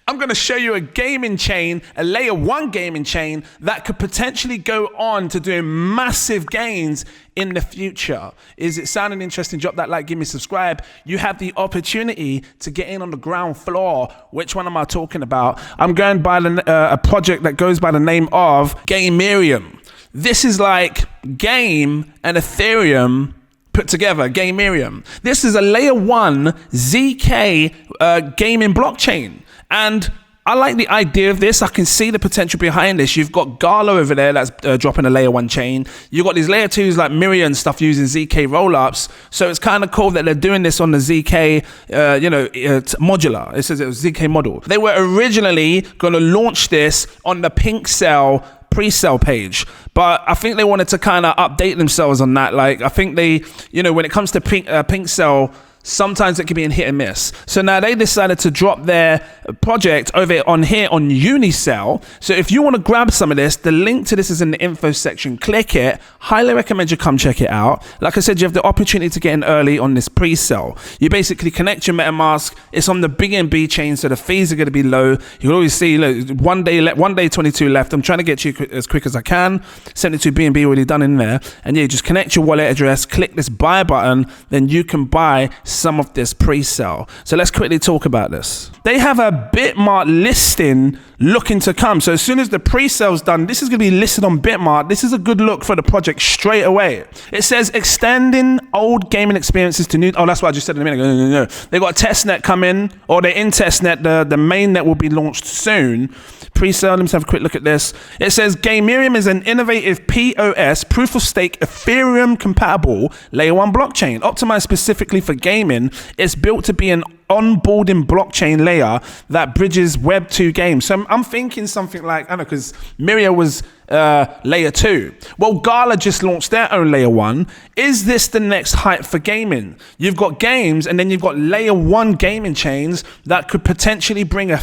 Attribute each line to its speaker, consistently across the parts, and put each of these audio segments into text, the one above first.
Speaker 1: I'm going to show you a gaming chain, a layer 1 gaming chain that could potentially go on to doing massive gains in the future. Is it sounding interesting? Drop that like, give me subscribe. You have the opportunity to get in on the ground floor. Which one am I talking about? I'm going by a project that goes by the name of Gamereum. This is like Game and Ethereum put together, Gamereum. This is a layer 1 ZK gaming blockchain. And I like the idea of this. I can see the potential behind this. You've got Gala over there that's dropping a layer 1 chain. You've got these layer 2s like Myriad and stuff using ZK rollups. So it's kind of cool that they're doing this on the ZK, modular. It says it was ZK model. They were originally going to launch this on the Pink Cell pre-sale page, but I think they wanted to kind of update themselves on that. Like, I think they, when it comes to Pink Cell, sometimes it can be in hit and miss. So now they decided to drop their project over on here on Unisale. So if you want to grab some of this, the link to this is in the info section. Click it. Highly recommend you come check it out. Like I said, you have the opportunity to get in early on this pre-sale. You basically connect your MetaMask. It's on the BNB chain, so the fees are going to be low. You can always see, look, one day 22 left. I'm trying to get you as quick as I can. Send it to BNB already done in there. And yeah, just connect your wallet address, click this buy button, then you can buy some of this pre-sale. So let's quickly talk about this. They have a Bitmart listing looking to come. So as soon as the pre-sale's done, this is going to be listed on Bitmart. This is a good look for the project straight away. It says extending old gaming experiences to new. Oh, that's what I just said in a minute ago. No. They got a testnet coming, or they're in testnet. The mainnet will be launched soon. Pre-sale, let me have a quick look at this. It says Gamereum is an innovative POS, proof of stake, Ethereum compatible layer 1 blockchain optimized specifically for gaming. It's built to be an onboarding blockchain layer that bridges Web 2 games. So I'm thinking something like, I don't know, because Myriad was layer 2. Well, Gala just launched their own layer 1. Is this the next hype for gaming? You've got games, and then you've got layer 1 gaming chains that could potentially bring a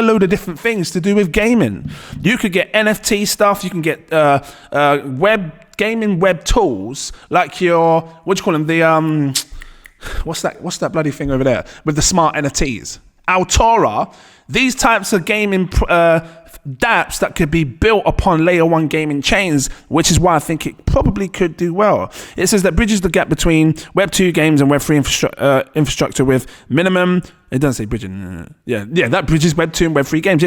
Speaker 1: load of different things to do with gaming. You could get NFT stuff. You can get gaming web tools like your, what do you call them? The what's that bloody thing over there with the smart NFTs? Altora. These types of gaming dApps that could be built upon layer 1 gaming chains, which is why I think it probably could do well. It says that bridges the gap between Web 2 games and Web 3 infrastructure with minimum. It doesn't say bridging. Yeah, that bridges Web 2 and Web 3 games.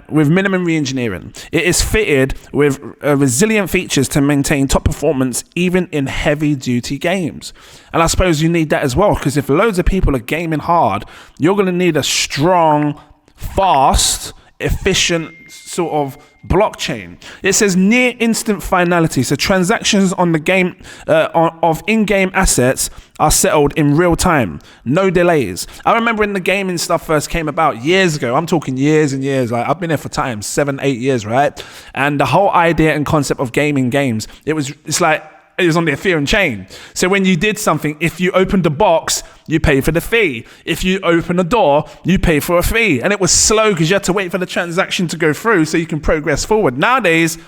Speaker 1: With minimum re-engineering. It is fitted with resilient features to maintain top performance even in heavy-duty games. And I suppose you need that as well, because if loads of people are gaming hard, you're going to need a strong, fast, efficient sort of blockchain. It says near instant finality, so transactions on the game of in-game assets are settled in real time, no delays. I remember when the gaming stuff first came about years ago. I'm talking years and years. Like, I've been here for time, 7-8 years, right? And the whole idea and concept of gaming games, it was on the Ethereum chain. So when you did something, if you opened a box, you pay for the fee. If you open a door, you pay for a fee. And it was slow because you had to wait for the transaction to go through so you can progress forward. Nowadays,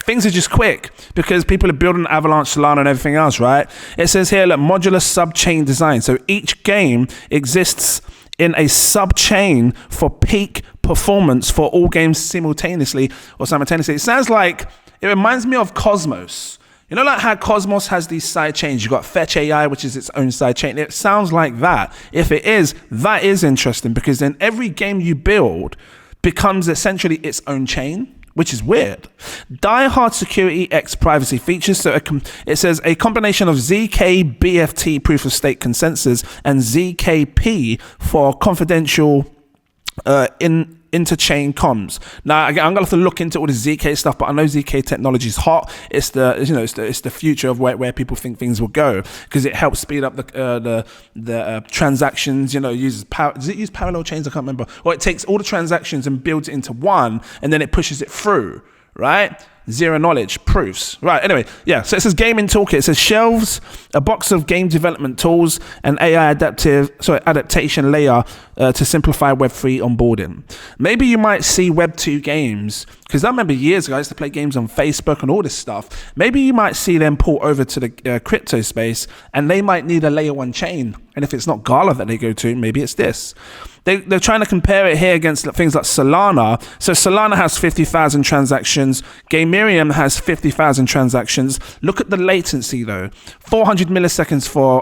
Speaker 1: things are just quick because people are building Avalanche, Solana, and everything else, right? It says here, look, modular sub-chain design. So each game exists in a sub-chain for peak performance for all games simultaneously. It sounds like, it reminds me of Cosmos. You know, like how Cosmos has these side chains. You've got fetch.ai, which is its own side chain. It sounds like that. If it is, that is interesting, because then every game you build becomes essentially its own chain, which is weird. Die-hard security x privacy features. So it says a combination of ZK BFT proof of stake consensus and ZKP for confidential interchain comms. Now, again, I'm gonna have to look into all the ZK stuff, but I know ZK technology is hot. It's the future of where people think things will go, because it helps speed up the transactions. Uses power. Does it use parallel chains? I can't remember. Or it takes all the transactions and builds it into one, and then it pushes it through. Right? zero knowledge, proofs. Right, anyway, yeah, so it says gaming toolkit. It says shelves, a box of game development tools, and AI adaptation layer to simplify Web3 onboarding. Maybe you might see Web2 games, because I remember years ago I used to play games on Facebook and all this stuff. Maybe you might see them port over to the crypto space, and they might need a layer 1 chain. And if it's not Gala that they go to, maybe it's this. They're trying to compare it here against things like Solana. So Solana has 50,000 transactions. Gamereum has 50,000 transactions. Look at the latency though. 400 milliseconds for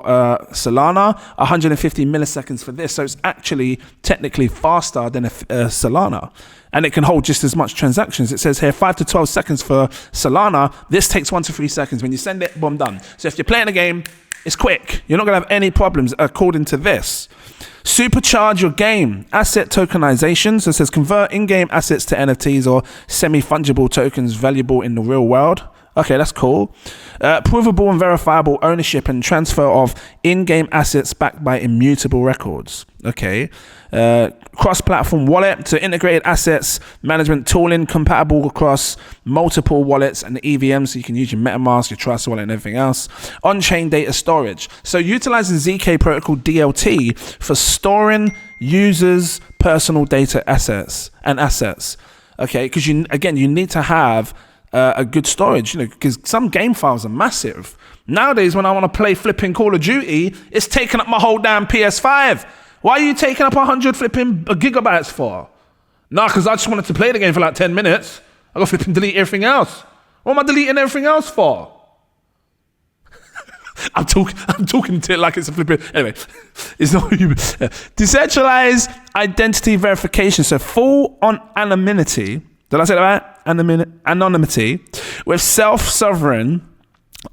Speaker 1: Solana, 150 milliseconds for this. So it's actually technically faster than Solana. And it can hold just as much transactions. It says here 5 to 12 seconds for Solana. This takes 1 to 3 seconds. When you send it, boom, done. So if you're playing a game, it's quick. You're not gonna have any problems according to this. Supercharge your game. Asset tokenization. So it says convert in-game assets to NFTs or semi-fungible tokens valuable in the real world. Okay, that's cool. Provable and verifiable ownership and transfer of in-game assets backed by immutable records. Okay. Cross-platform wallet, so integrated assets management tooling compatible across multiple wallets and EVM, so you can use your MetaMask, your Trust wallet, and everything else. On-chain data storage, so utilizing ZK protocol DLT for storing users' personal data assets. Okay, because you need to have a good storage, because some game files are massive. Nowadays, when I want to play flipping Call of Duty, it's taking up my whole damn PS5. Why are you taking up 100 flipping gigabytes for? Nah, because I just wanted to play the game for like 10 minutes. I got flipping delete everything else. What am I deleting everything else for? I'm talking to it like it's a flipping. Anyway, it's not human. Decentralized identity verification. So full on anonymity. Did I say that right? Anonymity with self-sovereign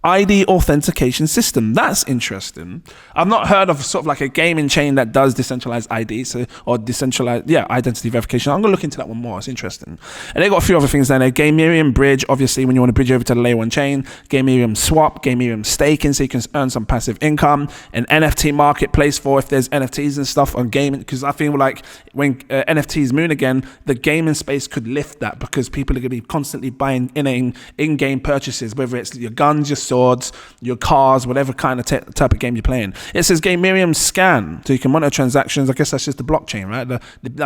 Speaker 1: ID authentication system. That's interesting. I've not heard of sort of like a gaming chain that does decentralized ID, or decentralized, identity verification. I'm gonna look into that one more. It's interesting. And they got a few other things down there. Gamereum bridge, obviously, when you want to bridge over to the layer 1 chain. Gamereum swap, Gamereum staking, so you can earn some passive income. An NFT marketplace for if there's NFTs and stuff on gaming, because I feel like when NFTs moon again, the gaming space could lift that, because people are gonna be constantly buying in-game purchases, whether it's your guns, your swords, your cars, whatever kind of type of game you're playing. It says Gamereum scan, so you can monitor transactions. I guess that's just the blockchain, right?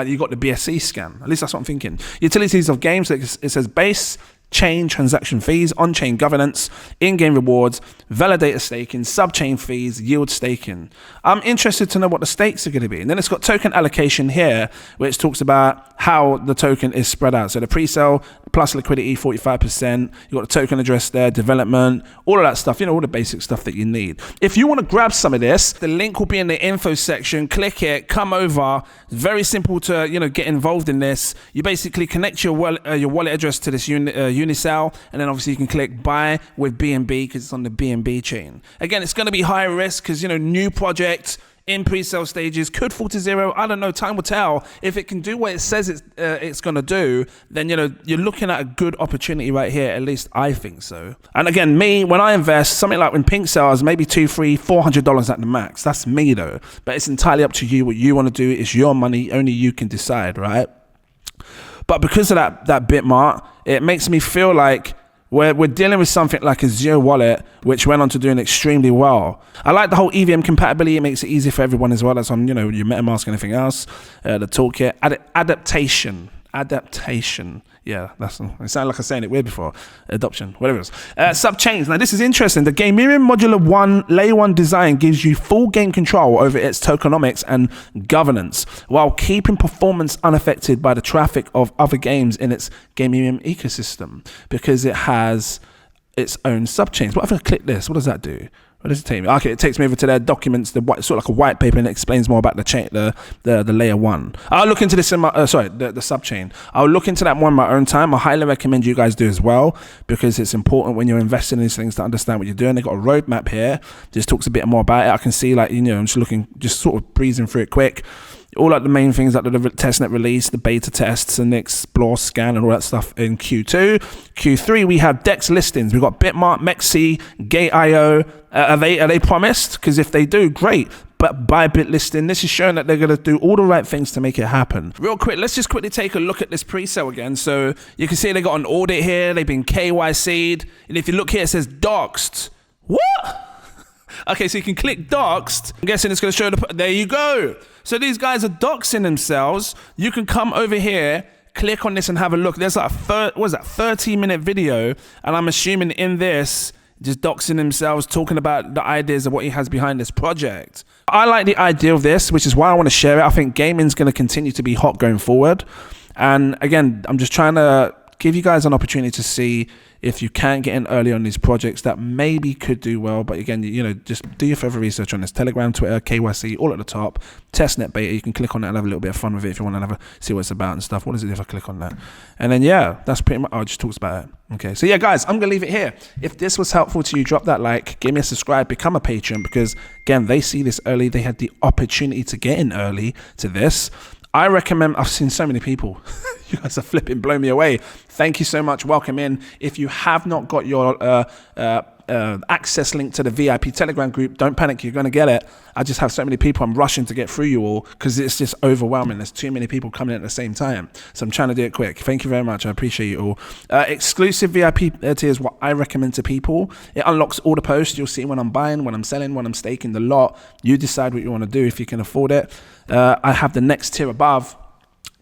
Speaker 1: You got the BSC scan. At least that's what I'm thinking. Utilities of games. It says base chain transaction fees, on-chain governance, in-game rewards, validator staking, sub-chain fees, yield staking. I'm interested to know what the stakes are going to be. And then it's got token allocation here, which talks about how the token is spread out. So the pre-sale plus liquidity, 45%. You've got the token address there, development, all of that stuff, all the basic stuff that you need. If you want to grab some of this, the link will be in the info section. Click it, come over. It's very simple to, get involved in this. You basically connect your wallet address to this unisale, and then obviously you can click buy with BNB because it's on the BNB chain. Again, it's going to be high risk because, new project in pre-sale stages, could fall to zero. I don't know. Time will tell. If it can do what it says it's going to do, then, you're looking at a good opportunity right here. At least I think so. And again, when I invest, something like when Pink sells, maybe $200, $300, $400 at the max. That's me though. But it's entirely up to you what you want to do. It's your money. Only you can decide, right? But because of that Bitmart, it makes me feel like we're dealing with something like a Zero wallet, which went on to doing extremely well. I like the whole EVM compatibility. It makes it easy for everyone as well. That's on, your MetaMask and everything else. The toolkit, adaptation. Yeah, it sounded like I was saying it weird before. Adoption, whatever it is. Sub-chains. Now, this is interesting. The Gamereum Modular 1 Layer 1 design gives you full game control over its tokenomics and governance, while keeping performance unaffected by the traffic of other games in its Gamereum ecosystem, because it has its own sub-chains. What if I click this? What does that do? What does it take me? Okay, it takes me over to their documents, sort of like a white paper, and it explains more about the chain, the layer 1. I'll look into this in my the sub-chain. I'll look into that more in my own time. I highly recommend you guys do as well, because it's important when you're investing in these things to understand what you're doing. They've got a roadmap here. Just talks a bit more about it. I can see, like, I'm just sort of breezing through it quick. All like the main things like the testnet release, the beta tests, and the explore scan and all that stuff in Q2. Q3 we have DEX listings. We've got Bitmart, Mexi, Gate.io. Are they promised? Because if they do, great. Bybit listing. This is showing that they're going to do all the right things to make it happen. Real quick, let's just quickly take a look at this pre-sale again. So you can see they got an audit here. They've been KYC'd. And if you look here, it says doxed. What? Okay, so you can click doxed. I'm guessing it's going to show there you go. So these guys are doxing themselves. You can come over here, click on this and have a look. There's like a 30-minute video, and I'm assuming in this, just doxing themselves, talking about the ideas of what he has behind this project. I like the idea of this, which is why I want to share it. I think gaming's going to continue to be hot going forward. And again, I'm just trying to give you guys an opportunity to see if you can get in early on these projects that maybe could do well. But again, you know, just do your further research on this. Telegram, Twitter, KYC, all at the top. Testnet beta, you can click on that and have a little bit of fun with it if you want to see what it's about and stuff. What is it if I click on that? And then, yeah, that's pretty much, I just talks about it. Okay, so yeah, guys, I'm going to leave it here. If this was helpful to you, drop that like, give me a subscribe, become a patron, because again, they see this early. They had the opportunity to get in early to this. I recommend, I've seen so many people. You guys are flipping, blow me away. Thank you so much. Welcome in. If you have not got your access link to the VIP Telegram group, don't panic, you're going to get it. I just have so many people. I'm rushing to get through you all because it's just overwhelming. There's too many people coming in at the same time. So I'm trying to do it quick. Thank you very much. I appreciate you all. Exclusive VIP tier is what I recommend to people. It unlocks all the posts. You'll see when I'm buying, when I'm selling, when I'm staking the lot. You decide what you want to do if you can afford it. I have the next tier above,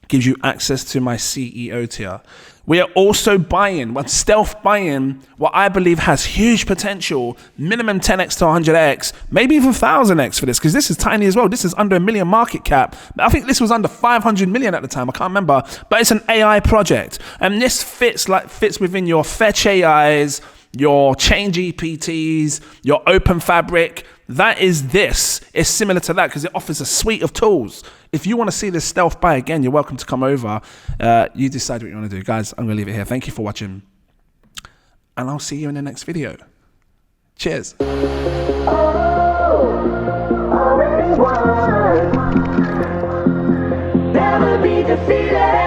Speaker 1: gives you access to my CEO tier. We are also buying, stealth buying, what I believe has huge potential, minimum 10x to 100x, maybe even 1000x for this, because this is tiny as well. This is under $1 million market cap. I think this was under 500 million at the time. I can't remember, but it's an AI project. And this fits within your fetch AIs, your chain GPTs, your open fabric. That is this. It's similar to that because it offers a suite of tools. If you want to see this stealth buy again, you're welcome to come over. You decide what you want to do. Guys, I'm going to leave it here. Thank you for watching. And I'll see you in the next video. Cheers. Never be defeated.